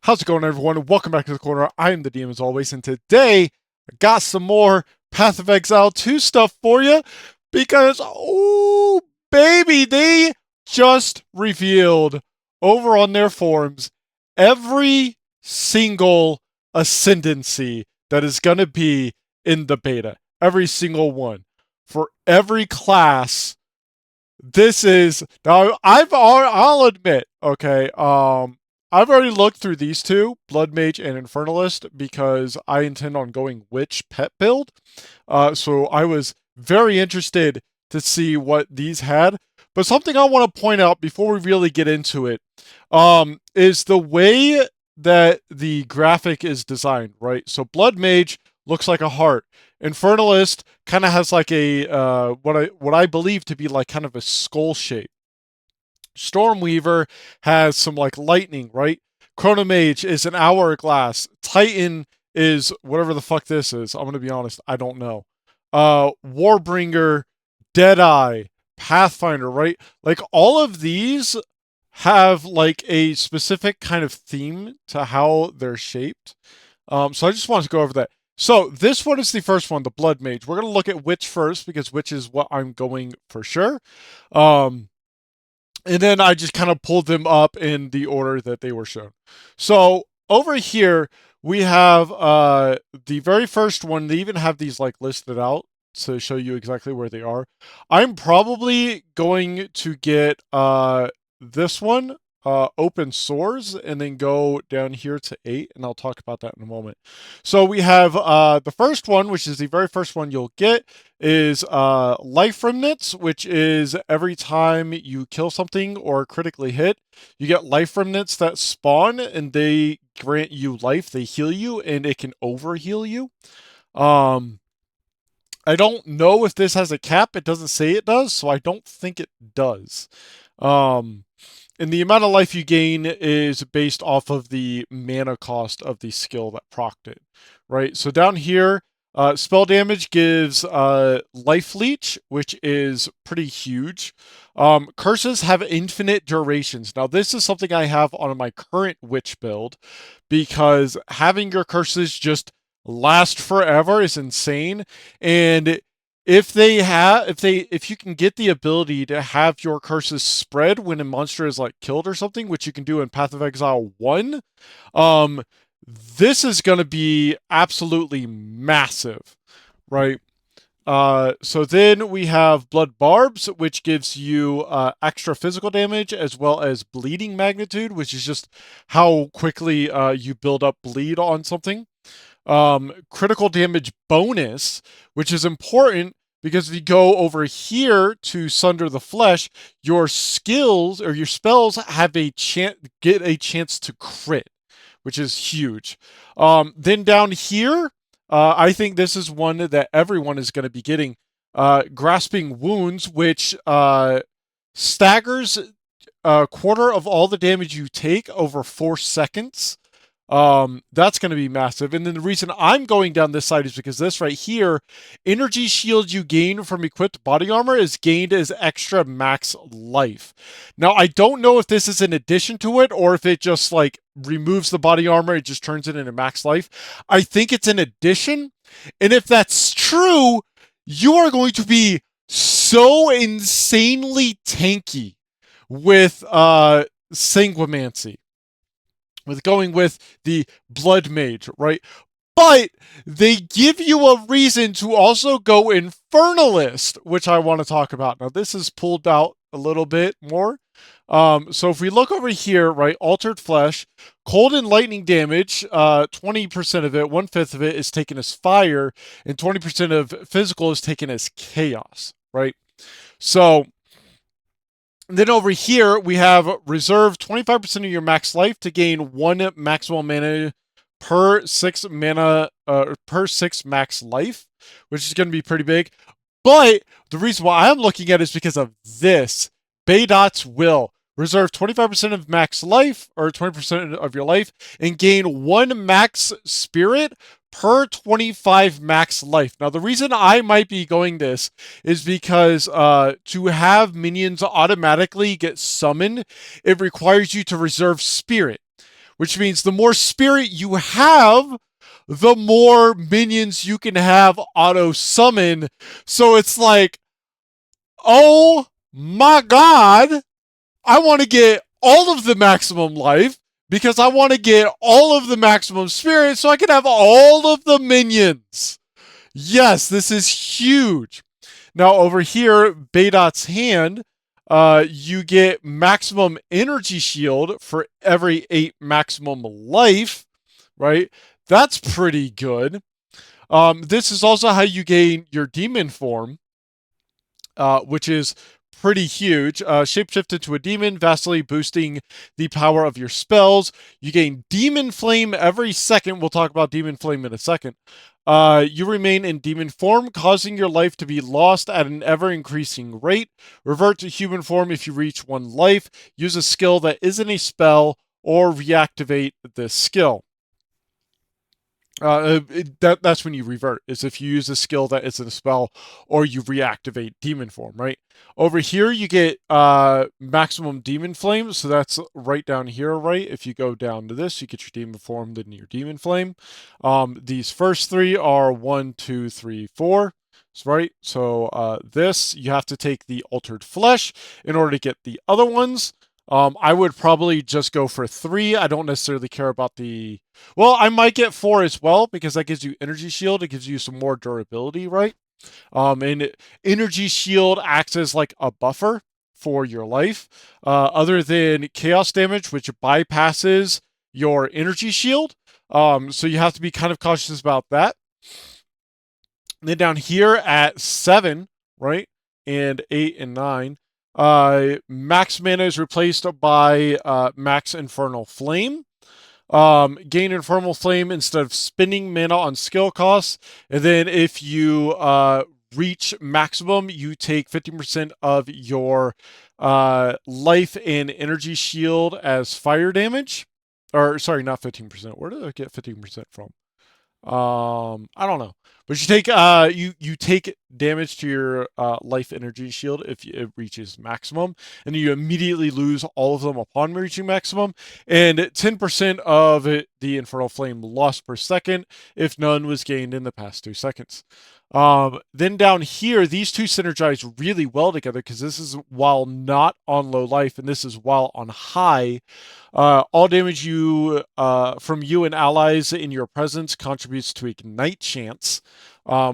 How's it going, everyone? Welcome back to the corner. I am the DM as always, and today I got some more Path of Exile 2 stuff for you because, oh, baby, they just revealed over on their forums every single ascendancy that is going to be in the beta. Every single one. For every class, this is now. I'll admit, okay. I've already looked through these two, Blood Mage and Infernalist, because I intend on going witch pet build. So I was very interested to see what these had. But something I want to point out before we really get into it, is the way that the graphic is designed, right? So Blood Mage looks like a heart. Infernalist kind of has like a what I believe to be like kind of a skull shape. Stormweaver has some like lightning, right? Chronomage is an hourglass. Titan is whatever the fuck this is. I'm gonna be honest, I don't know. Warbringer, Deadeye, Pathfinder, right? Like all of these have like a specific kind of theme to how they're shaped. So I just wanted to go over that. So this one is the first one, the Blood Mage. We're gonna look at Witch first because Witch is what I'm going for sure. And then I just kind of pulled them up in the order that they were shown. So over here we have the very first one. They even have these like listed out to show you exactly where they are. I'm probably going to get this one, open source, and then go down here to 8, and I'll talk about that in a moment. So we have the first one, which is the very first one you'll get, is life remnants, which is every time you kill something or critically hit, you get life remnants that spawn, and they grant you life. They heal you, and it can overheal you. I don't know if this has a cap. It doesn't say it does, so I don't think it does. And the amount of life you gain is based off of the mana cost of the skill that procced it, right? So down here, spell damage gives life leech, which is pretty huge. Curses have infinite durations. Now, this is something I have on my current witch build because having your curses just last forever is insane. And if you can get the ability to have your curses spread when a monster is like killed or something, which you can do in Path of Exile 1, this is going to be absolutely massive, right? So then we have Blood Barbs, which gives you extra physical damage as well as bleeding magnitude, which is just how quickly you build up bleed on something. Critical damage bonus, which is important because if you go over here to Sunder the Flesh, your skills or your spells have get a chance to crit, which is huge. Then down here, I think this is one that everyone is going to be getting. Grasping Wounds, which staggers a quarter of all the damage you take over 4 seconds. That's going to be massive. And then the reason I'm going down this side is because this right here, energy shield you gain from equipped body armor is gained as extra max life. Now, I don't know if this is in addition to it or if it just like removes the body armor, it just turns it into max life. I think it's an addition. And if that's true, you are going to be so insanely tanky with Sanguimancy, with going with the Blood Mage, right? But they give you a reason to also go Infernalist, which I want to talk about. Now, this is pulled out a little bit more. So if we look over here, right, Altered Flesh, cold and lightning damage, 20% of it, 1/5 of it is taken as fire, and 20% of physical is taken as chaos, right? So then over here, we have reserve 25% of your max life to gain 1 maximum mana per 6 mana, per 6 max life, which is going to be pretty big. But the reason why I'm looking at it is because of this. Baydot's Will. Reserve 25% of max life, or 20% of your life, and gain 1 max spirit per 25 max life. Now, the reason I might be going this is because to have minions automatically get summoned, it requires you to reserve spirit, which means the more spirit you have, the more minions you can have auto summon. So it's like, oh my god, I want to get all of the maximum life because I want to get all of the maximum spirit so I can have all of the minions. Yes, this is huge. Now over here, Baydot's hand, you get maximum energy shield for every 8 maximum life, right? That's pretty good. This is also how you gain your demon form, which is pretty huge. Shapeshift into a demon, vastly boosting the power of your spells. You gain Demon Flame every second. We'll talk about Demon Flame in a second. You remain in demon form, causing your life to be lost at an ever-increasing rate. Revert to human form if you reach 1 life. Use a skill that isn't a spell, or reactivate this skill. That's when you revert, is if you use a skill that isn't a spell or you reactivate demon form, right? Over here you get maximum demon flame, so that's right down here, right? If you go down to this, you get your demon form, then your demon flame. These first 3 are 1, 2, 3, 4. Right? So this, you have to take the altered flesh in order to get the other ones. I would probably just go for 3. I don't necessarily care about the... Well, I might get 4 as well, because that gives you energy shield. It gives you some more durability, right? And energy shield acts as like a buffer for your life. Other than chaos damage, which bypasses your energy shield. So you have to be kind of cautious about that. And then down here at 7, right? And 8 and 9. Max mana is replaced by max infernal flame. Gain infernal flame instead of spending mana on skill costs. And then if you reach maximum, you take 50% of your life and energy shield as fire damage. Or sorry, not 15%. Where did I get 15% from? I don't know, but you take you take damage to your life energy shield if it reaches maximum, and you immediately lose all of them upon reaching maximum, and 10% of the infernal flame lost per second if none was gained in the past 2 seconds. Then down here, these two synergize really well together because this is while not on low life, and this is while on high. All damage you from you and allies in your presence contributes to Ignite chance,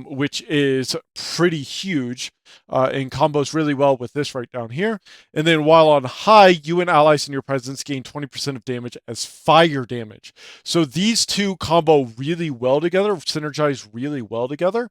which is pretty huge and combos really well with this right down here. And then while on high, you and allies in your presence gain 20% of damage as fire damage. So these two combo really well together, synergize really well together.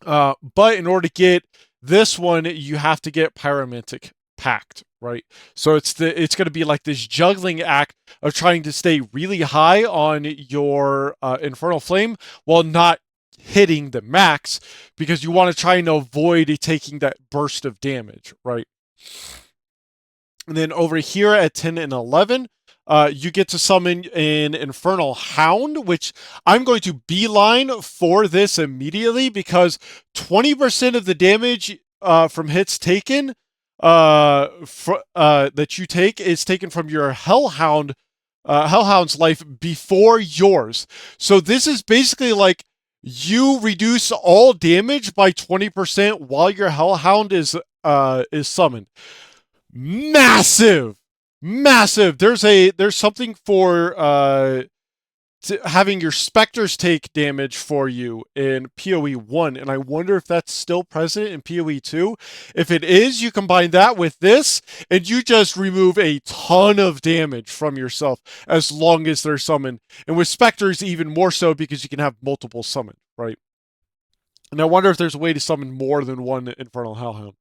But in order to get this one, you have to get Pyromantic Pact, right? So it's going to be like this juggling act of trying to stay really high on your Infernal Flame while not hitting the max, because you want to try and avoid taking that burst of damage, right? And then over here at 10 and 11, you get to summon an Infernal Hound, which I'm going to beeline for this immediately, because 20% of the damage from hits taken that you take is taken from your Hellhound's life before yours. So this is basically like you reduce all damage by 20% while your Hellhound is summoned. Massive. There's something for having your specters take damage for you in PoE 1, and I wonder if that's still present in PoE 2. If it is, you combine that with this, and you just remove a ton of damage from yourself as long as they're summoned. And with specters, even more so, because you can have multiple summoned, right? And I wonder if there's a way to summon more than one Infernal Hellhound.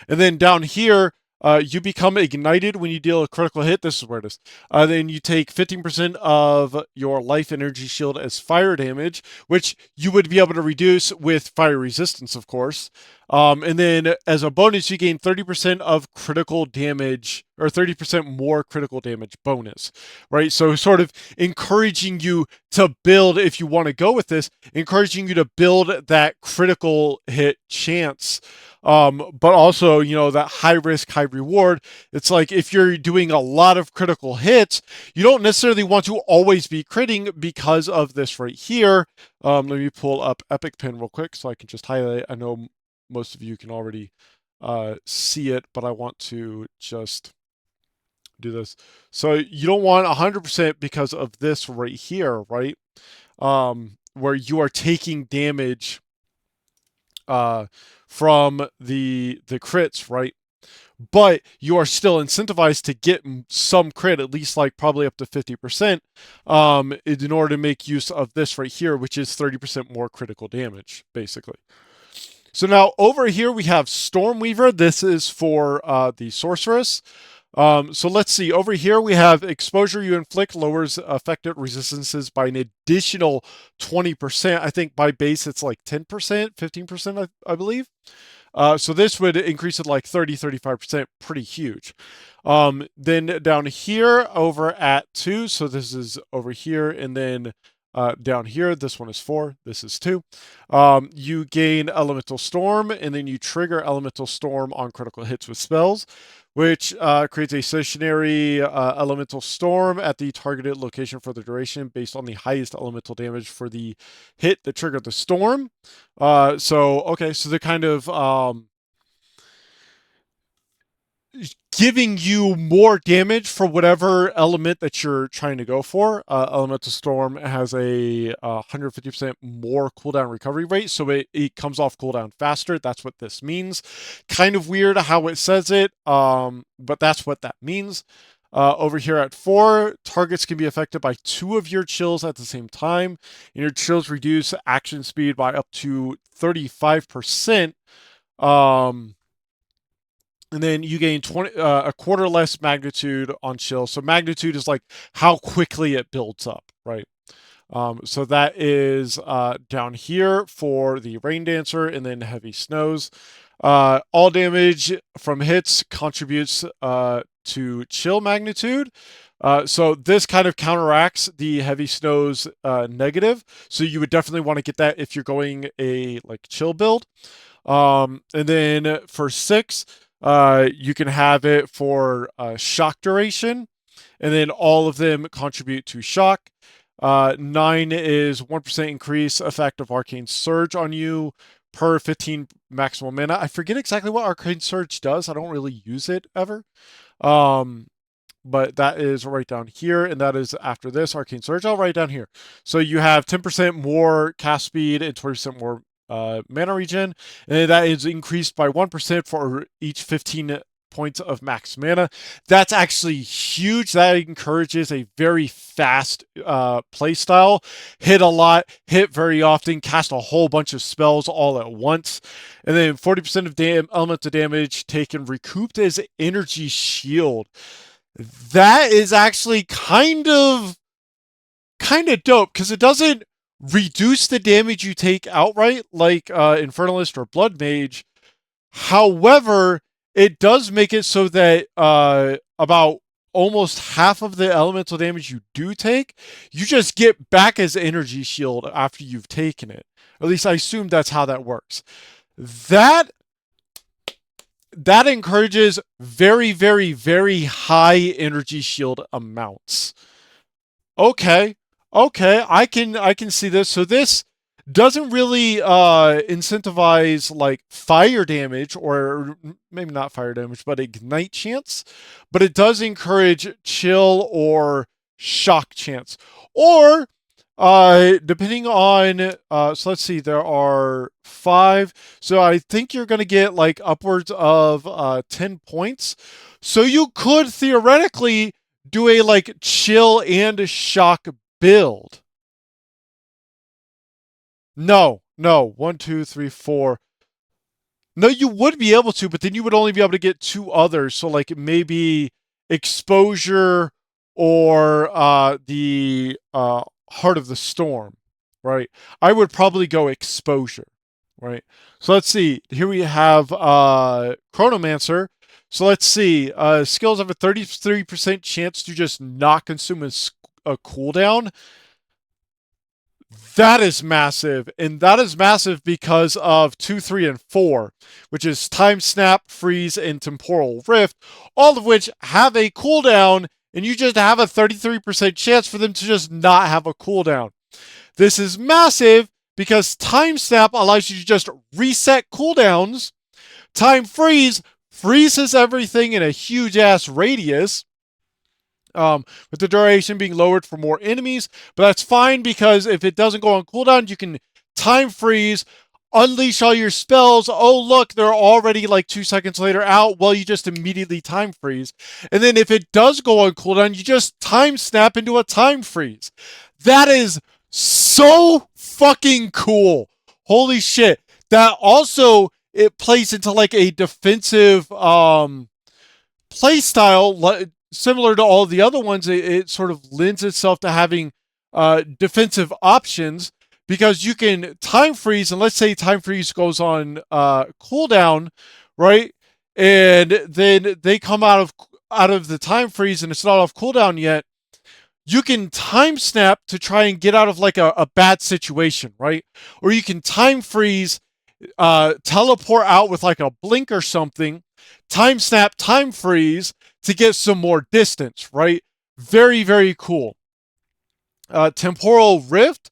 And then down here, you become ignited when you deal a critical hit. This is where it is. Then you take 15% of your life energy shield as fire damage, which you would be able to reduce with fire resistance, of course. And then as a bonus, you gain 30% of critical damage, or 30% more critical damage bonus, right? So sort of encouraging you to build, if you want to go with this, encouraging you to build that critical hit chance But also, you know, that high risk, high reward. It's like if you're doing a lot of critical hits, you don't necessarily want to always be critting because of this right here. Let me pull up Epic Pin real quick so I can just highlight. I know most of you can already see it, but I want to just do this. So you don't want 100% because of this right here, right? Where you are taking damage from the crits, right? But you are still incentivized to get some crit, at least like probably up to 50%, in order to make use of this right here, which is 30% more critical damage, basically. So now over here we have Stormweaver. This is for the Sorceress. So let's see. Over here we have exposure you inflict lowers affected resistances by an additional 20%. I think by base it's like 10%, 15%, I believe. So this would increase it like 30, 35%, pretty huge. Then down here over at 2, so this is over here, and then down here, this one is 4, this is 2. You gain Elemental Storm, and then you trigger Elemental Storm on critical hits with spells, which creates a stationary Elemental Storm at the targeted location for the duration based on the highest elemental damage for the hit that triggered the storm. Okay, so they're kind of giving you more damage for whatever element that you're trying to go for. Elemental Storm has a 150% more cooldown recovery rate, so it comes off cooldown faster. That's what this means. Kind of weird how it says it, but that's what that means. Over here at 4, targets can be affected by 2 of your chills at the same time, and your chills reduce action speed by up to 35%. And then you gain a quarter less magnitude on chill. So magnitude is like how quickly it builds up, right? So that is down here for the Rain Dancer, and then Heavy Snows. All damage from hits contributes to chill magnitude. So this kind of counteracts the Heavy Snows negative. So you would definitely want to get that if you're going a like chill build. And then for 6, you can have it for shock duration, and then all of them contribute to shock. 9 is 1% increase effect of Arcane Surge on you per 15 maximum mana. I forget exactly what Arcane Surge does. I don't really use it ever. But that is right down here, and that is after this Arcane Surge. I'll write down here. So you have 10% more cast speed and 20% more mana regen, and that is increased by 1% for each 15 points of max mana. That's actually huge. That encourages a very fast play style. Hit a lot, hit very often, cast a whole bunch of spells all at once, and then 40% of elemental damage taken recouped as energy shield. That is actually kind of dope because it doesn't reduce the damage you take outright like Infernalist or Blood Mage. However, it does make it so that about almost half of the elemental damage you do take, you just get back as energy shield after you've taken it. At least I assume that's how that works. That encourages very, very, very high energy shield amounts. Okay, I can see this. So this doesn't really incentivize like fire damage, or maybe not fire damage, but ignite chance. But it does encourage chill or shock chance, or depending on so let's see, there are 5, so I think you're going to get like upwards of 10 points, so you could theoretically do a like chill and shock build. No, 1, 2, 3, 4. No, you would be able to, but then you would only be able to get 2 others. So like maybe exposure or the Heart of the Storm, right? I would probably go exposure, right? So let's see. Here we have Chronomancer. So let's see. Skills have a 33% chance to just not consume a cooldown. That is massive, and that is massive because of 2, 3, and 4, which is Time Snap, Freeze, and Temporal Rift, all of which have a cooldown, and you just have a 33% chance for them to just not have a cooldown. This is massive because Time Snap allows you to just reset cooldowns. Time Freeze freezes everything in a huge ass radius. With the duration being lowered for more enemies, but that's fine because if it doesn't go on cooldown, you can time freeze, unleash all your spells. Oh, look, they're already like 2 seconds later out. Well, you just immediately time freeze. And then if it does go on cooldown, you just time snap into a time freeze. That is so fucking cool. Holy shit. That also, it plays into like a defensive play style similar to all the other ones. It sort of lends itself to having defensive options because you can time freeze, and let's say time freeze goes on cooldown, right? And then they come out of the time freeze and it's not off cooldown yet. You can time snap to try and get out of like a bad situation, right? Or you can time freeze, teleport out with like a blink or something, time snap, time freeze to get some more distance, right? Very, very cool. Temporal Rift.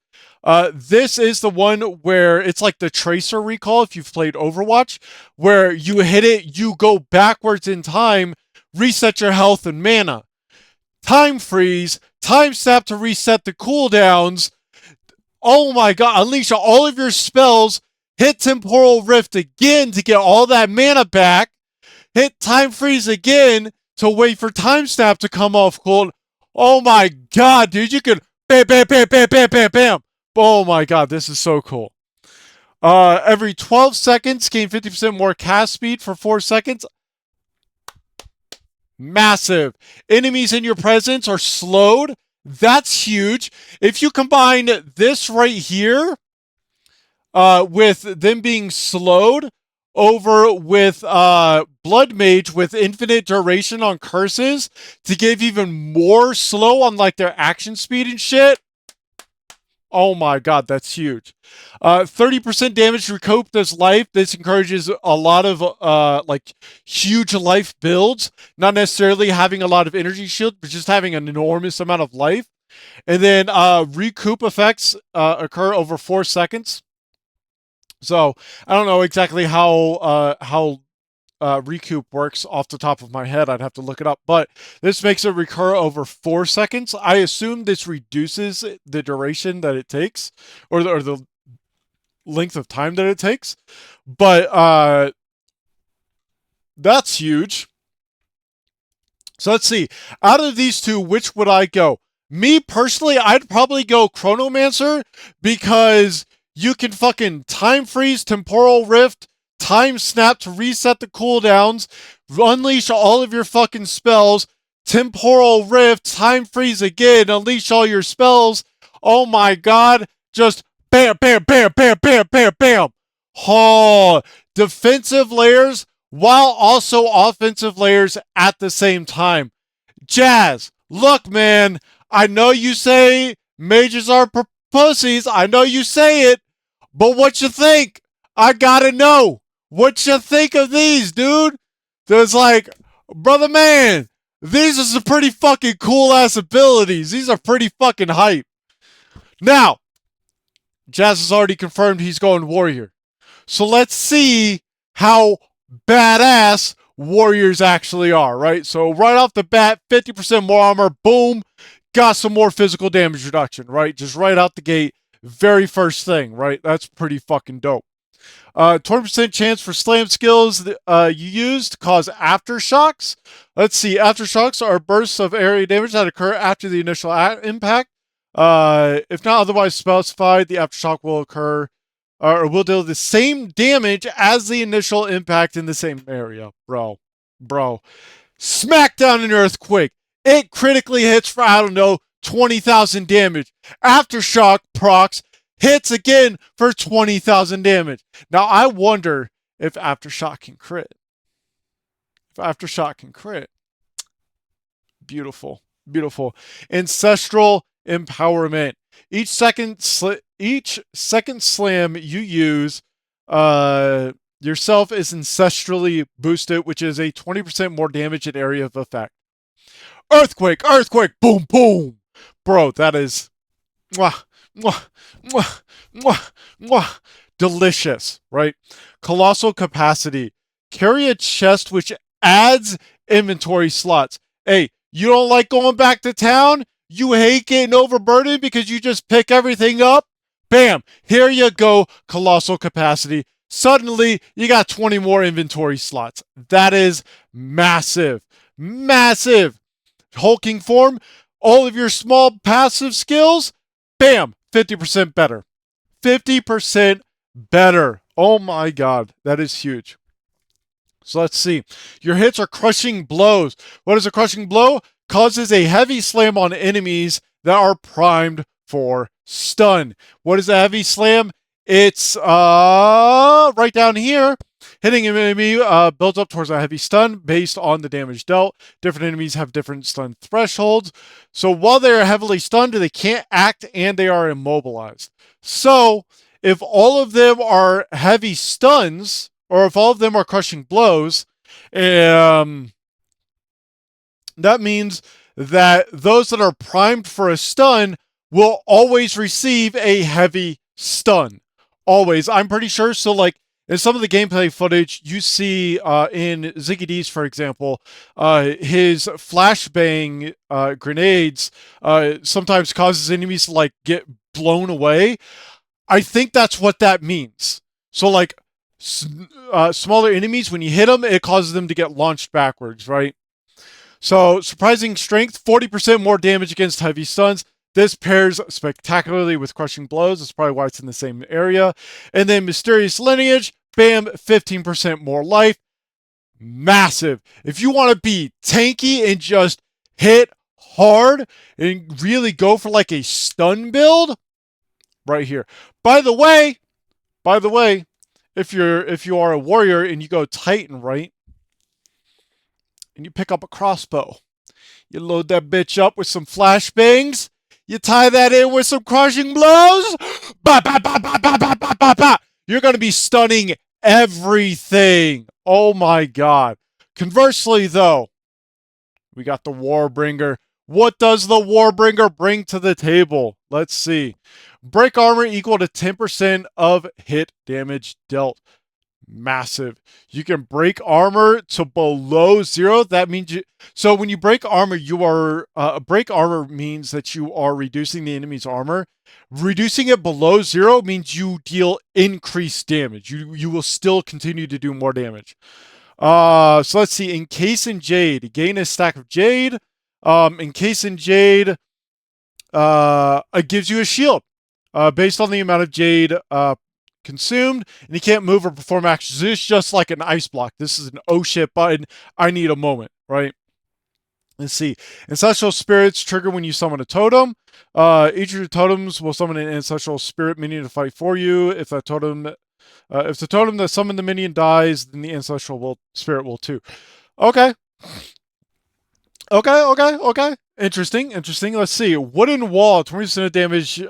This is the one where it's like the Tracer recall if you've played Overwatch, where you hit it, you go backwards in time, reset your health and mana. Time freeze, time snap to reset the cooldowns. Oh my god, unleash all of your spells, hit Temporal Rift again to get all that mana back, hit time freeze again to wait for time snap to come off cold. Oh my god, dude, you can bam, bam, bam, bam, bam, bam, bam. Oh my god, this is so cool. Every 12 seconds, gain 50% more cast speed for 4 seconds. Massive. Enemies in your presence are slowed. That's huge. If you combine this right here with them being slowed over with Blood Mage with infinite duration on curses to give even more slow on like their action speed and shit. Oh my god, that's huge. 30% damage recouped as life. This encourages a lot of like huge life builds. Not necessarily having a lot of energy shield, but just having an enormous amount of life. And then recoup effects occur over 4 seconds. So I don't know exactly how recoup works off the top of my head. I'd have to look it up. But this makes it recur over 4 seconds. I assume this reduces the duration that it takes, or the length of time that it takes. But that's huge. So let's see. Out of these two, which would I go? Me personally, I'd probably go Chronomancer because you can fucking time freeze, temporal rift, time snap to reset the cooldowns, unleash all of your fucking spells, temporal rift, time freeze again, unleash all your spells. Oh my god, just bam, bam, bam, bam, bam, bam, bam. Oh, defensive layers while also offensive layers at the same time. Jazz, look, man, I know you say mages are pussies. I know you say it, but what you think? I gotta know. What you think of these, dude? There's like, brother man, these are some pretty fucking cool ass abilities. These are pretty fucking hype. Now, Jazz has already confirmed he's going warrior. So let's see how badass warriors actually are, right? So right off the bat, 50% more armor, boom, got some more physical damage reduction, right? Just right out the gate, very first thing, right? That's pretty fucking dope. 20% chance for slam skills you use to cause aftershocks. Let's see, aftershocks are bursts of area damage that occur after the initial impact. If not otherwise specified, the aftershock will occur or will deal the same damage as the initial impact in the same area. Bro. Smack down an earthquake. It critically hits for, I don't know, 20,000 damage. Aftershock procs hits again for 20,000 damage. Now, I wonder if Aftershock can crit. Beautiful. Ancestral empowerment. Each second slam you use yourself is ancestrally boosted, which is a 20% more damage in area of effect. Earthquake, earthquake, boom, boom. Bro, that is mwah, mwah, mwah, mwah, mwah. Delicious, right? Colossal capacity. Carry a chest which adds inventory slots. Hey, you don't like going back to town? You hate getting overburdened because you just pick everything up? Bam! Here you go, colossal capacity. Suddenly, you got 20 more inventory slots. That is massive. Massive. Hulking form, all of your small passive skills, bam, 50% better. 50% better. Oh my god, that is huge. So let's see. Your hits are crushing blows. What is a crushing blow? Causes a heavy slam on enemies that are primed for stun. What is a heavy slam? It's right down here. Hitting an enemy builds up towards a heavy stun based on the damage dealt. Different enemies have different stun thresholds. So while they are heavily stunned, they can't act and they are immobilized. So if all of them are heavy stuns, or if all of them are crushing blows, that means that those that are primed for a stun will always receive a heavy stun. Always. I'm pretty sure. So, like, in some of the gameplay footage, you see in GGG's, for example, his flashbang grenades sometimes causes enemies to, like, get blown away. I think that's what that means. So, like, smaller enemies, when you hit them, it causes them to get launched backwards, right? So, surprising strength, 40% more damage against heavy stuns. This pairs spectacularly with crushing blows. That's probably why it's in the same area. And then mysterious lineage, bam, 15% more life. Massive. If you want to be tanky and just hit hard and really go for like a stun build, right here. By the way, if you are a warrior and you go Titan, right? And you pick up a crossbow. You load that bitch up with some flashbangs. You tie that in with some crushing blows. Bah, bah, bah, bah, bah, bah, bah, bah, bah. You're going to be stunning everything. Oh my god. Conversely, though, we got the Warbringer. What does the Warbringer bring to the table? Let's see. Break armor equal to 10% of hit damage dealt. Massive. You can break armor to below 0. That means you. So when you break armor, you are break armor means that you are reducing the enemy's armor. Reducing it below 0 means you deal increased damage. You will still continue to do more damage. So let's see. Encase in Jade. Gain a stack of Jade. Encase in Jade. It gives you a shield. Based on the amount of Jade consumed, and you can't move or perform actions. This is just like an ice block. This is an oh shit button. I need a moment, right? Let's see. Ancestral spirits trigger when you summon a totem. Each of your totems will summon an ancestral spirit minion to fight for you. If the totem that summoned the minion dies, then the ancestral spirit will too. Okay. Okay. Interesting. Let's see. Wooden wall, 20% of damage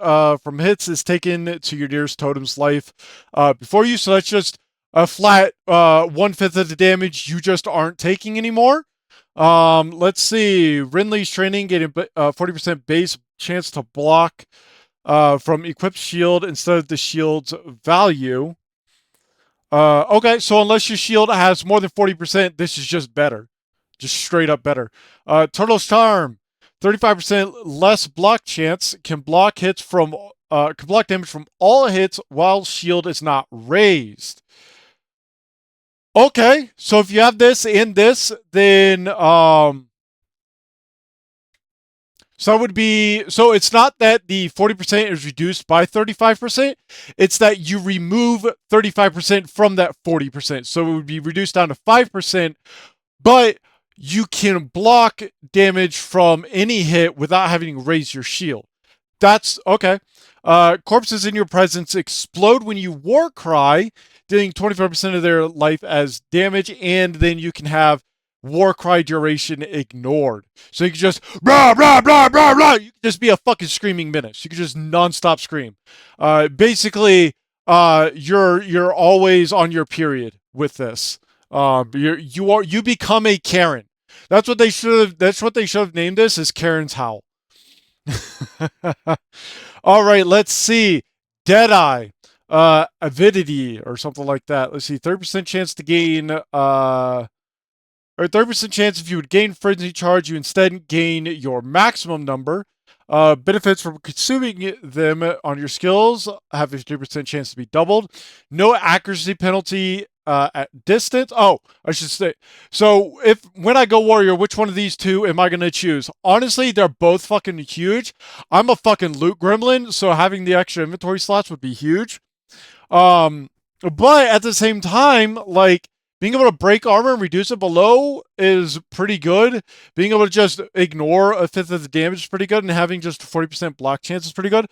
from hits is taken to your nearest totem's life before you. So that's just a flat 1/5 of the damage you just aren't taking anymore. Let's see. Rinley's training, getting 40% base chance to block from equipped shield instead of the shield's value. Okay, so unless your shield has more than 40%, this is just better. Just straight up better. Turtle's Charm, 35% less block chance, can block hits from can block damage from all hits while shield is not raised. Okay, so if you have this and this, then so it would be, so it's not that the 40% is reduced by 35%, it's that you remove 35% from that 40%. So it would be reduced down to 5%, but you can block damage from any hit without having to raise your shield. That's okay. Corpses in your presence explode when you war cry, dealing 25% of their life as damage, and then you can have Warcry duration ignored. So you can just blah blah blah blah blah. You can just be a fucking screaming menace. You can just nonstop scream. Basically, you're always on your period with this. You become a Karen. That's what they should have. That's what they should have named this, is Karen's Howl. All right, let's see. Deadeye, avidity or something like that. Let's see. 30% chance to gain or 30% chance if you would gain frenzy charge, you instead gain your maximum number. Benefits from consuming them on your skills have a 50% chance to be doubled. No accuracy penalty at distance. Oh, I should say. So if when I go warrior, which one of these two am I going to choose? Honestly, they're both fucking huge. I'm a fucking loot gremlin, so having the extra inventory slots would be huge. But at the same time, like, being able to break armor and reduce it below is pretty good. Being able to just ignore a fifth of the damage is pretty good, and having just 40% block chance is pretty good.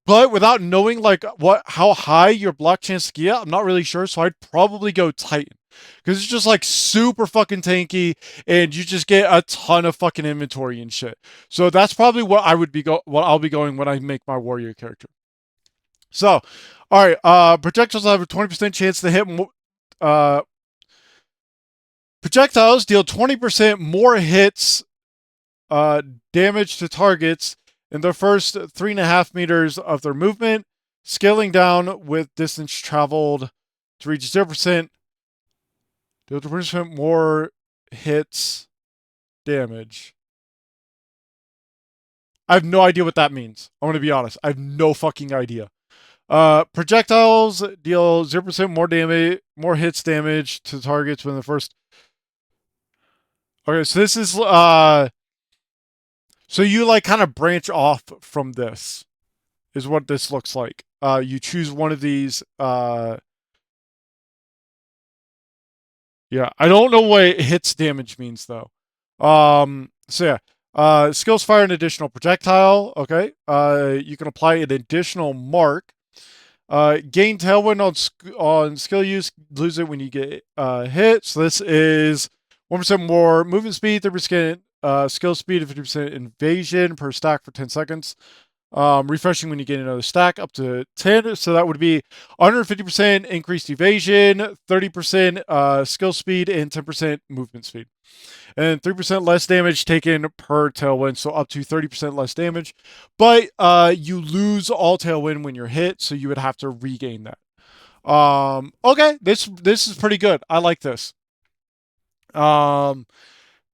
But without knowing like how high your block chance to get, I'm not really sure. So I'd probably go Titan, because it's just like super fucking tanky, and you just get a ton of fucking inventory and shit. So that's probably what I'll be going when I make my warrior character. So, all right, projectiles have a 20% chance to hit. Projectiles deal 20% more hits, damage to targets in the first 3.5 meters of their movement, scaling down with distance traveled to reach 0%. Deal 20% more hits, damage. I have no idea what that means. I'm going to be honest. I have no fucking idea. Projectiles deal 0% more damage, more hits damage to targets when the first. Okay, so this is so you like kind of branch off from this, is what this looks like. You choose one of these. Yeah, I don't know what hits damage means though. So yeah. Skills fire an additional projectile. Okay. You can apply an additional mark. Gain tailwind on skill use, lose it when you get hit. So this is 1% more movement speed, 30% skill speed, and 50% invasion per stack for 10 seconds. Refreshing when you gain another stack up to 10. So that would be 150% increased evasion, 30% skill speed, and 10% movement speed. And 3% less damage taken per tailwind, so up to 30% less damage. But you lose all tailwind when you're hit, so you would have to regain that. Okay, this is pretty good. I like this.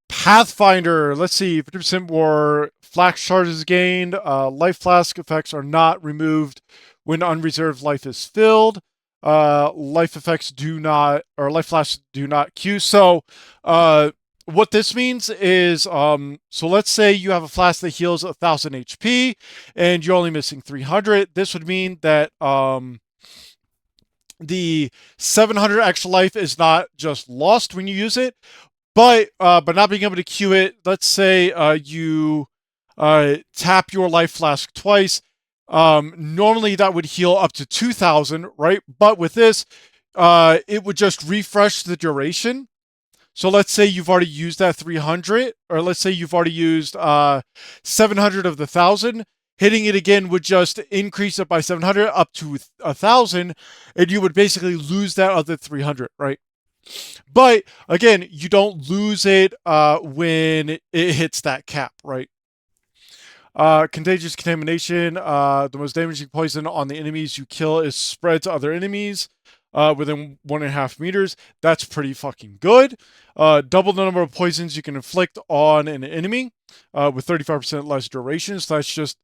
Pathfinder, let's see, 50% more flash charges gained. Life flask effects are not removed when unreserved life is filled. Life effects do not, or life flasks do not queue. So, what this means is, so let's say you have a flask that heals 1,000 HP, and you're only missing 300. This would mean that the 700 extra life is not just lost when you use it, but not being able to queue it. Let's say you tap your life flask twice. Normally that would heal up to 2,000, right? But with this, it would just refresh the duration. So let's say you've already used that 300, or let's say you've already used 700 of the 1,000. Hitting it again would just increase it by 700 up to 1,000, and you would basically lose that other 300, right? But again, you don't lose it when it hits that cap, right? Contagious contamination. The most damaging poison on the enemies you kill is spread to other enemies within 1.5 meters. That's pretty fucking good. Double the number of poisons you can inflict on an enemy with 35% less duration. So that's just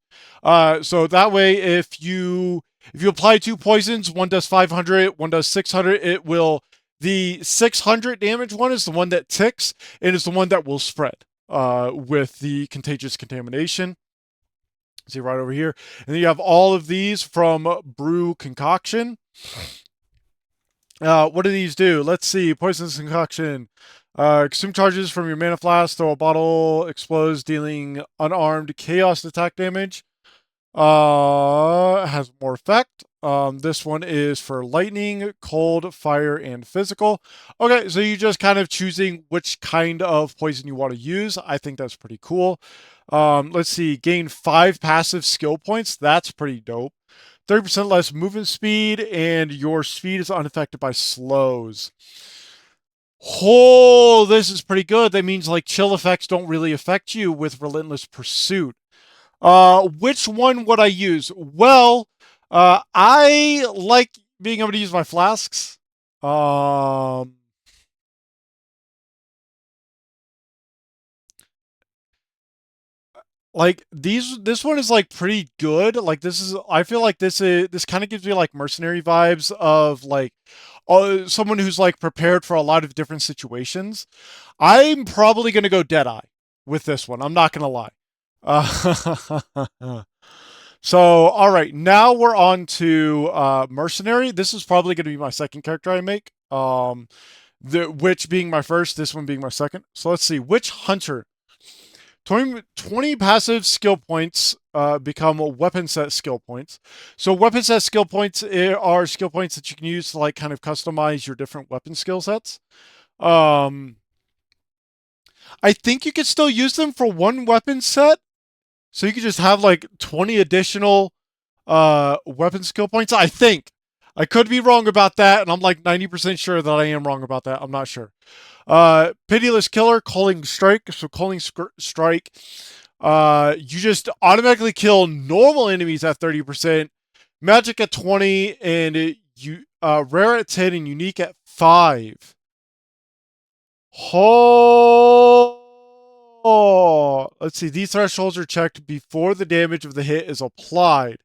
so that way, if you apply 2 poisons, one does 500, one does 600. It will. The 600 damage one is the one that ticks, and is the one that will spread with the contagious contamination. See right over here. And then you have all of these from Brew Concoction. What do these do? Let's see. Poisonous Concoction. Consume charges from your mana flask, throw a bottle, explodes, dealing unarmed chaos attack damage. Has more effect. This one is for lightning, cold, fire, and physical. Okay, so you just kind of choosing which kind of poison you want to use. I think that's pretty cool. Let's see, gain 5 passive skill points. That's pretty dope. 30% less movement speed, and your speed is unaffected by slows. Oh, this is pretty good. That means like chill effects don't really affect you with Relentless Pursuit. Which one would I use? Well, I like being able to use my flasks. Um, like this one is like pretty good. Like this is, I feel like this kind of gives me like mercenary vibes of like, someone who's like prepared for a lot of different situations. I'm probably gonna go Deadeye with this one. I'm not gonna lie. Uh, So, all right, now we're on to mercenary. This is probably going to be my second character I make. The witch being my first, this one being my second. So let's see, witch hunter. 20 passive skill points become weapon set skill points. So weapon set skill points are skill points that you can use to like kind of customize your different weapon skill sets. Um, I think you could still use them for one weapon set. So you could just have like 20 additional weapon skill points. I think. I could be wrong about that, and I'm like 90% sure that I am wrong about that. I'm not sure. Pitiless Killer, Calling Strike. So Calling Strike, you just automatically kill normal enemies at 30%, magic at 20, and rare at 10 and unique at 5. Oh, let's see. These thresholds are checked before the damage of the hit is applied.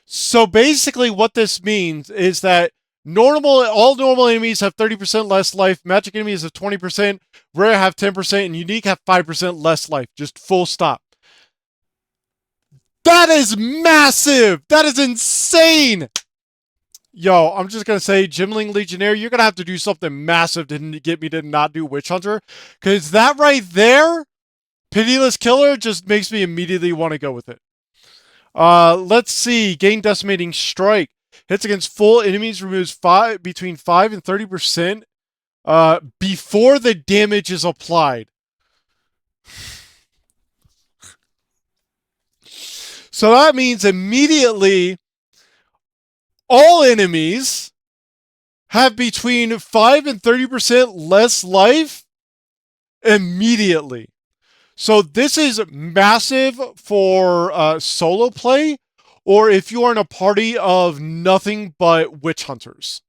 So basically, what this means is that all normal enemies have 30% less life. Magic enemies have 20%. Rare have 10%, and unique have 5% less life. Just full stop. That is massive. That is insane. Yo, I'm just gonna say, Gimling Legionnaire, you're gonna have to do something massive to get me to not do Witch Hunter, because that right there, Pitiless Killer, just makes me immediately want to go with it. Let's see. Gain Decimating Strike. Hits against full enemies, removes between 5 and 30% before the damage is applied. So that means immediately all enemies have between 5 and 30% less life immediately. So this is massive for solo play, or if you are in a party of nothing but witch hunters.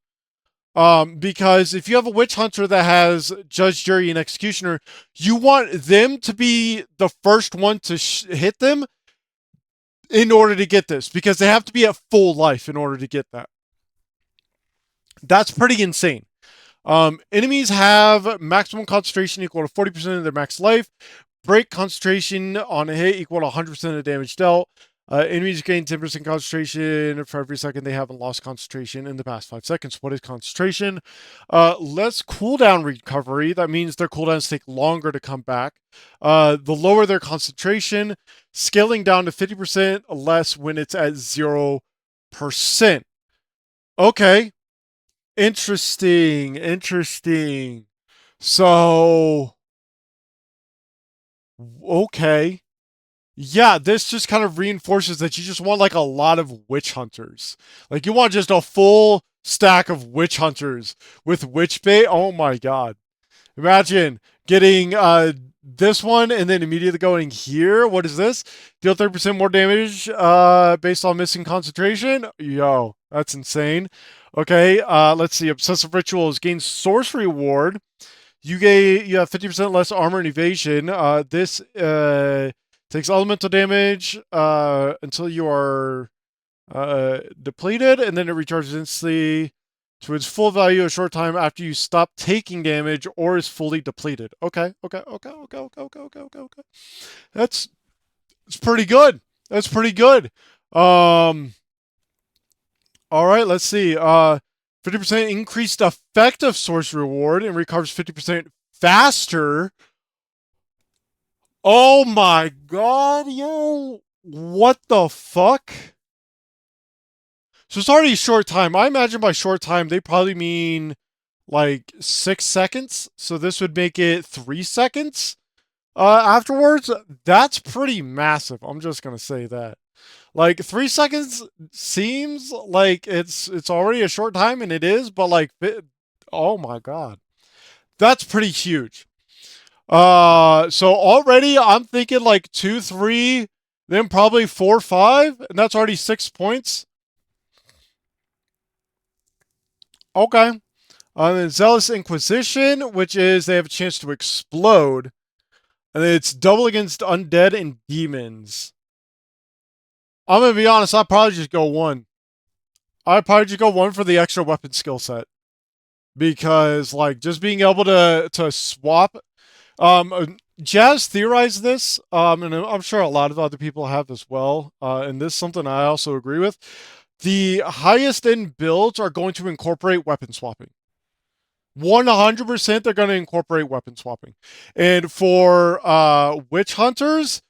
Because if you have a witch hunter that has judge, jury, and executioner, you want them to be the first one to hit them in order to get this, because they have to be at full life in order to get that. That's pretty insane. Enemies have maximum concentration equal to 40% of their max life. Break concentration on a hit equal to 100% of the damage dealt. Enemies gain 10% concentration for every second they haven't lost concentration in the past 5 seconds. What is concentration? Less cooldown recovery. That means their cooldowns take longer to come back. The lower their concentration, scaling down to 50% less when it's at 0%. Okay. Interesting. So, okay. Yeah, this just kind of reinforces that you just want like a lot of witch hunters. Like you want just a full stack of witch hunters with witch bait. Oh my god. Imagine getting this one and then immediately going here. What is this? Deal 30% more damage based on missing concentration. Yo, that's insane. Okay, let's see. Obsessive Rituals gains sorcery ward. You have 50% less armor and evasion. This takes elemental damage until you are depleted, and then it recharges instantly to its full value a short time after you stop taking damage or is fully depleted. Okay. That's it's pretty good. That's pretty good. Um. All right. Let's see. 50% increased effective sorcery reward and recovers 50% faster. Oh my god, yo. What the fuck? So it's already a short time. I imagine by short time, they probably mean like 6 seconds. So this would make it 3 seconds afterwards. That's pretty massive. I'm just going to say that. Like 3 seconds seems like it's already a short time, and it is, but like, oh my god. That's pretty huge. So already I'm thinking like 2, 3, then probably 4, 5, and that's already 6 points. Okay. Then Zealous Inquisition, which is they have a chance to explode, and it's double against undead and demons. I'm gonna be honest. I'd probably just go one. I'd probably just go one for the extra weapon skill set because like just being able to swap. Jazz theorized this, and I'm sure a lot of other people have as well. And this is something I also agree with. The highest end builds are going to incorporate weapon swapping. 100% they're going to incorporate weapon swapping. And for witch hunters,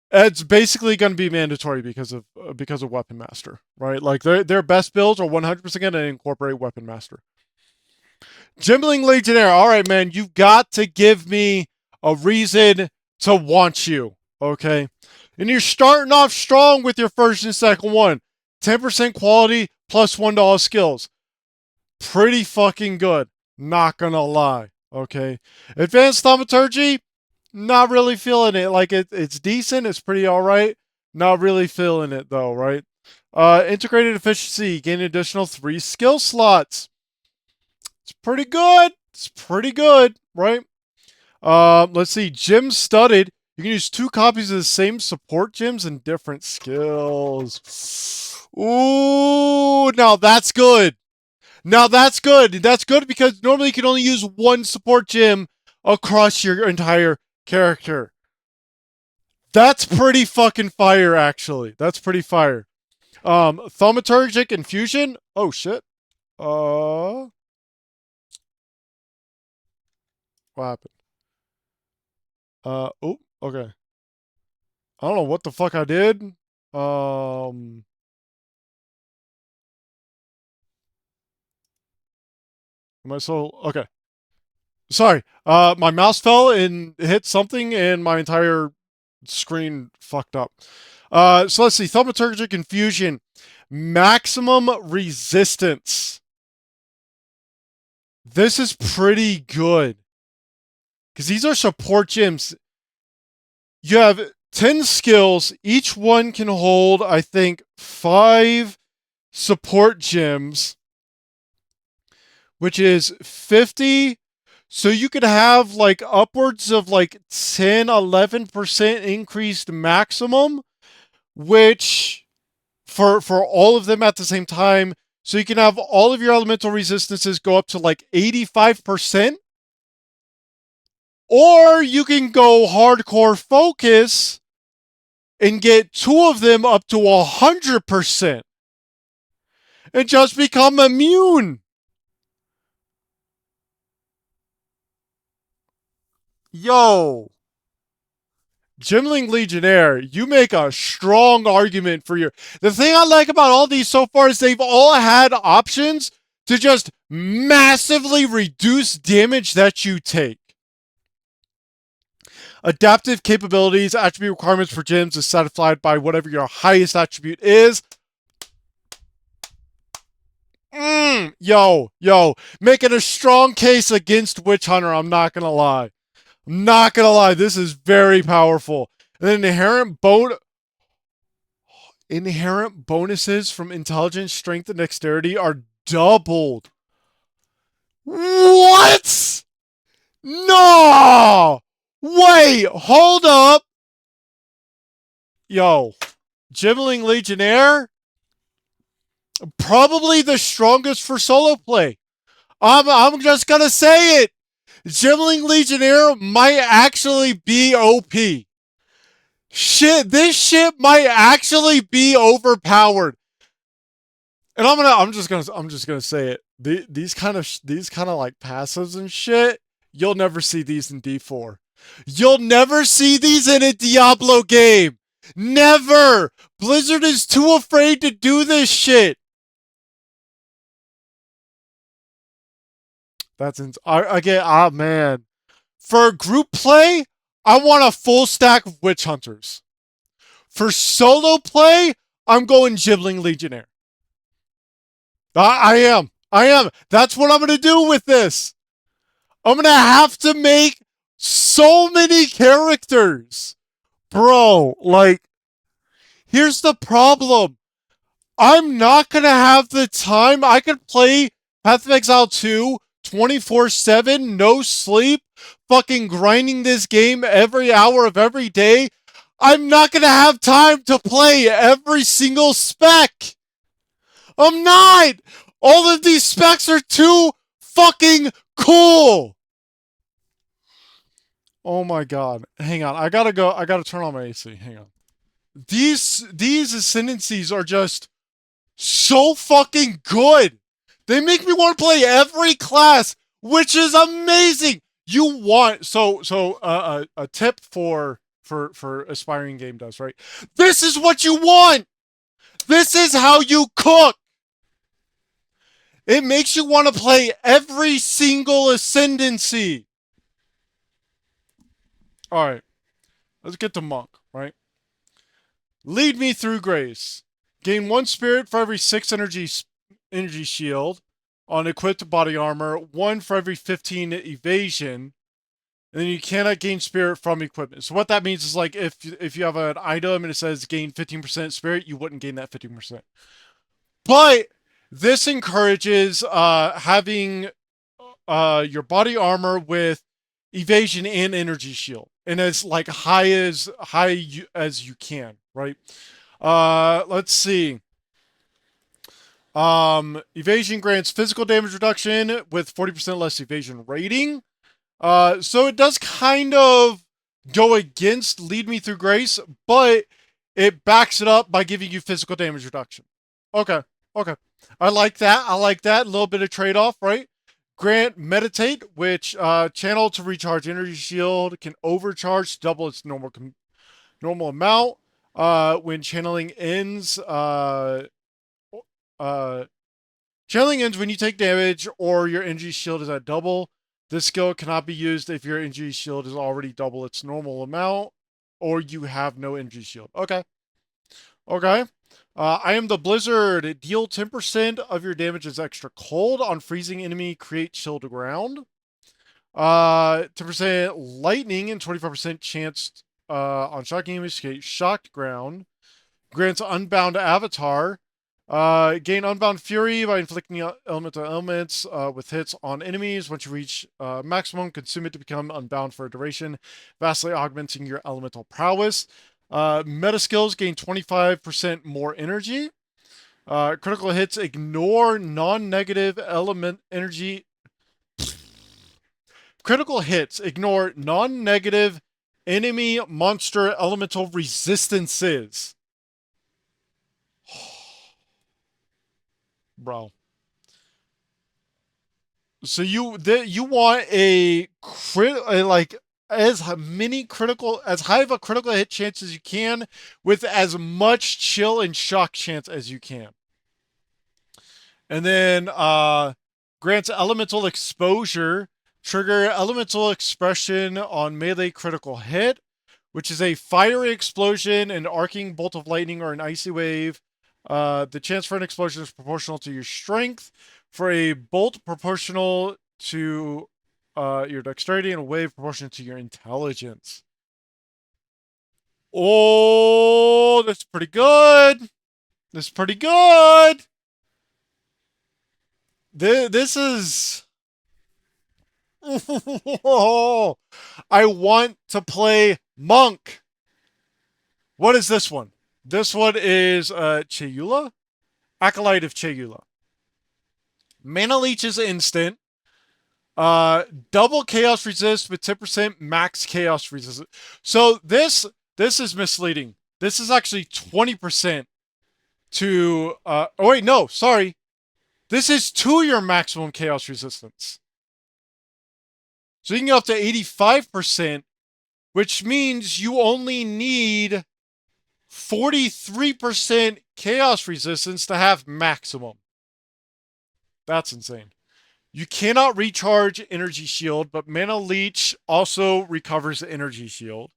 it's basically going to be mandatory because of weapon master, right? Like their best builds are 100% going to incorporate weapon master. Gimling Legionnaire. All right, man, you've got to give me a reason to want you, okay? And you're starting off strong with your first and second one. 10% quality plus $1 skills. Pretty fucking good. Not gonna lie, okay? Advanced Thaumaturgy, not really feeling it. Like it's decent, it's pretty alright. Not really feeling it though, right? Integrated Efficiency, gain an additional 3 skill slots. It's pretty good. It's pretty good, right? Let's see. Gem Studded. You can use 2 copies of the same support gems and different skills. Ooh, now that's good. Now that's good. That's good because normally you can only use 1 support gem across your entire character. That's pretty fucking fire, actually. That's pretty fire. Thaumaturgic Infusion. Oh shit. What happened? Oh, okay. I don't know what the fuck I did. Am I so okay? Sorry. My mouse fell and hit something, and my entire screen fucked up. So let's see. Thaumaturgic Infusion, maximum resistance. This is pretty good because these are support gems. You have 10 skills. Each one can hold, I think, 5 support gems, which is 50. So you could have like upwards of like 10, 11% increased maximum, which for all of them at the same time. So you can have all of your elemental resistances go up to like 85%. Or you can go hardcore focus and get 2 of them up to 100% and just become immune. Yo, Gimling Legionnaire, you make a strong argument for your. The thing I like about all these so far is they've all had options to just massively reduce damage that you take. Adaptive capabilities, attribute requirements for gems is satisfied by whatever your highest attribute is. Yo, making a strong case against Witch Hunter. I'm not gonna lie. This is very powerful. And then inherent bonuses from intelligence, strength, and dexterity are doubled. What? No! Wait, hold up. Yo, Gimling Legionnaire, probably the strongest for solo play. I'm just gonna say it. Gimling Legionnaire might actually be OP. Shit, this shit might actually be overpowered. And I'm just gonna say it. These kind of like passives and shit, you'll never see these in D4. You'll never see these in a Diablo game. Never! Blizzard is too afraid to do this shit. That's again, man. For group play, I want a full stack of Witch Hunters. For solo play, I'm going Gibbling Legionnaire. I am. I am. That's what I'm going to do with this. I'm going to have to make so many characters. Bro, like, here's the problem. I'm not going to have the time. I could play Path of Exile 2 24/7, no sleep, fucking grinding this game every hour of every day. I'm not going to have time to play every single spec. I'm not. All of these specs are too fucking cool. Oh my god. Hang on. I gotta go. I gotta turn on my AC. Hang on. These ascendancies are just so fucking good. They make me want to play every class, which is amazing. You want a tip for aspiring game devs, right? This is what you want. This is how you cook. It makes you want to play every single ascendancy. All right, let's get to Monk, right? Lead me through grace. Gain 1 spirit for every 6 energy shield on equipped body armor, 1 for every 15 evasion, and then you cannot gain spirit from equipment. So what that means is, like, if you have an item and it says gain 15% spirit, you wouldn't gain that 15%. But this encourages having your body armor with evasion and energy shield, and as like high as you can, right? Let's see. Evasion grants physical damage reduction with 40% less evasion rating. So it does kind of go against Lead Me Through Grace, but it backs it up by giving you physical damage reduction. Okay. I like that. A little bit of trade-off, right? Grant Meditate, which channel to recharge energy shield, can overcharge to double its normal amount. When channeling ends, channeling ends when you take damage or your energy shield is at double. This skill cannot be used if your energy shield is already double its normal amount or you have no energy shield. Okay. I am the Blizzard. Deal 10% of your damage as extra cold on freezing enemy. Create chill to ground. 10% lightning and 25% chance on shocking enemies to create shocked ground. Grants Unbound Avatar. Gain Unbound Fury by inflicting elemental elements with hits on enemies. Once you reach maximum, consume it to become unbound for a duration, vastly augmenting your elemental prowess. Meta skills gain 25% more energy. Critical hits ignore non-negative element energy. Critical hits ignore non-negative enemy monster elemental resistances. Bro. So you want like as high of a critical hit chance as you can with as much chill and shock chance as you can. And then grants elemental exposure, trigger elemental expression on melee critical hit, which is a fiery explosion, an arcing bolt of lightning, or an icy wave. The chance for an explosion is proportional to your strength. For a bolt, proportional to your dexterity, and a wave proportional to your intelligence. Oh, that's pretty good. This is... I want to play Monk. What is this one? This one is Chayula? Acolyte of Chayula. Mana Leech is instant. Double Chaos Resist with 10% max Chaos Resist. So this is misleading. This is actually 20% to... oh wait, no, sorry. This is to your maximum Chaos Resistance. So you can get up to 85% which means you only need 43% chaos resistance to have maximum. That's insane. You cannot recharge energy shield, but Mana Leech also recovers the energy shield.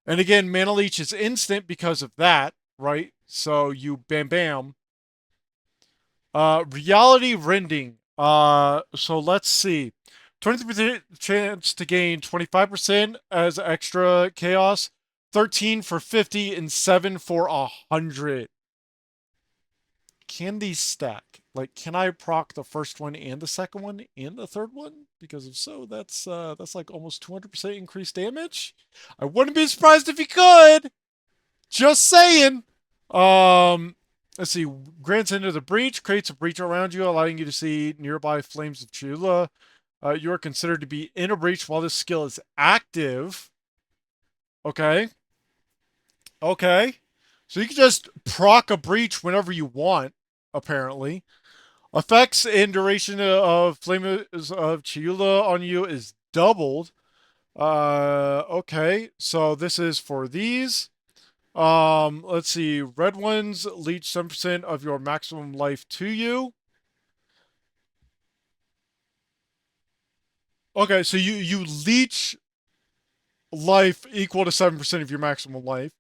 And again, Mana Leech is instant because of that, right? So you bam bam. Reality Rending. So let's see. 23% chance to gain 25% as extra chaos, 13 for 50, and 7 for 100. Can these stack? Like, can I proc the first one and the second one and the third one? Because if so, that's like almost 200% increased damage. I wouldn't be surprised if he could. Just saying. Let's see. Grants into the breach, creates a breach around you, allowing you to see nearby flames of Chula. You are considered to be in a breach while this skill is active. Okay. Okay. So you can just proc a breach whenever you want, apparently. Effects and duration of Flames of Chula on you is doubled. Okay. So this is for these. Let's see. Red ones leech 7% of your maximum life to you. Okay, so you leech life equal to 7% of your maximum life.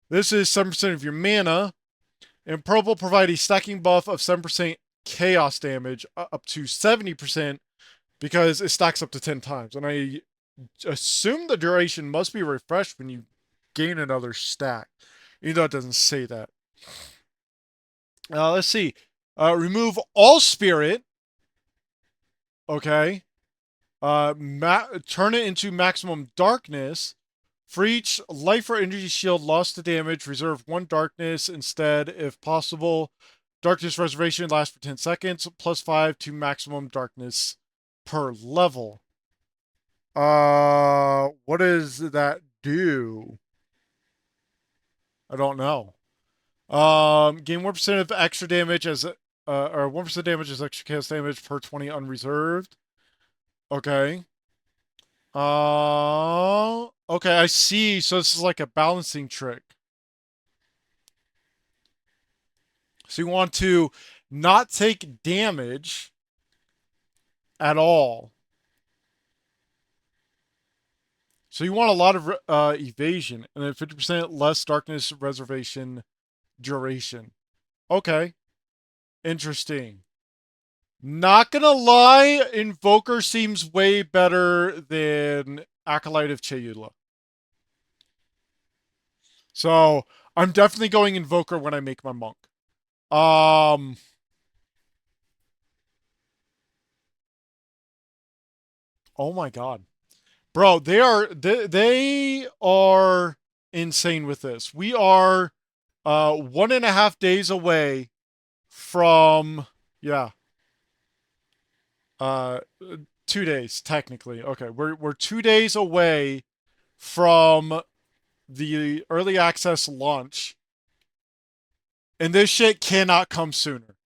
This is 7% of your mana. And purple provide a stacking buff of 7% chaos damage up to 70% because it stacks up to 10 times. And I assume the duration must be refreshed when you gain another stack, even though it doesn't say that. Let's see. Remove all spirit. Okay. Turn it into maximum darkness. For each life or energy shield lost to damage, reserve 1 darkness instead, if possible. Darkness reservation lasts for 10 seconds, plus 5 to maximum darkness per level. What does that do? I don't know. Gain 1% of extra damage as, or 1% damage as extra chaos damage per 20 unreserved. Okay. Okay, I see. So this is like a balancing trick. So you want to not take damage at all. So you want a lot of evasion and then 50% less darkness reservation duration. Okay. Interesting. Not gonna lie, Invoker seems way better than Acolyte of Chayula. So I'm definitely going Invoker when I make my monk. Oh my god. Bro, they are insane with this. We are 1.5 days away from, yeah, uh 2 days technically. Okay, we're 2 days away from the early access launch, and this shit cannot come sooner.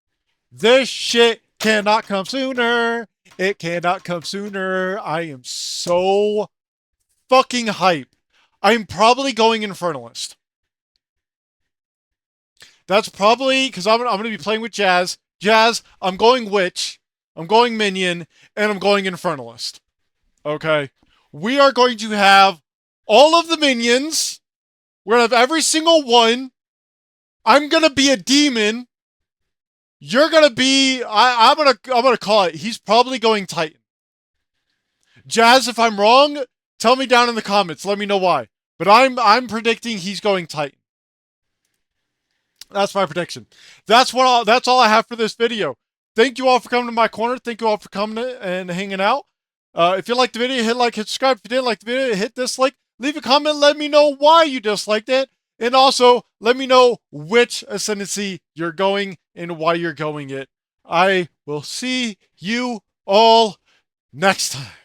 This shit cannot come sooner. It cannot come sooner. I am so fucking hype. I'm probably going Infernalist. That's probably because I'm going to be playing with Jazz. Jazz, I'm going Witch, I'm going Minion, and I'm going Infernalist. Okay? We are going to have all of the minions. We're going to have every single one. I'm going to be a demon. You're going to be... I'm gonna call it. He's probably going Titan. Jazz, if I'm wrong, tell me down in the comments. Let me know why. But I'm predicting he's going Titan. That's my prediction. That's all I have for this video. Thank you all for coming to my corner. Thank you all for coming and hanging out. If you liked the video, hit like, hit subscribe. If you didn't like the video, hit dislike. Leave a comment. Let me know why you disliked it. And also, let me know which Ascendancy you're going and why you're going it. I will see you all next time.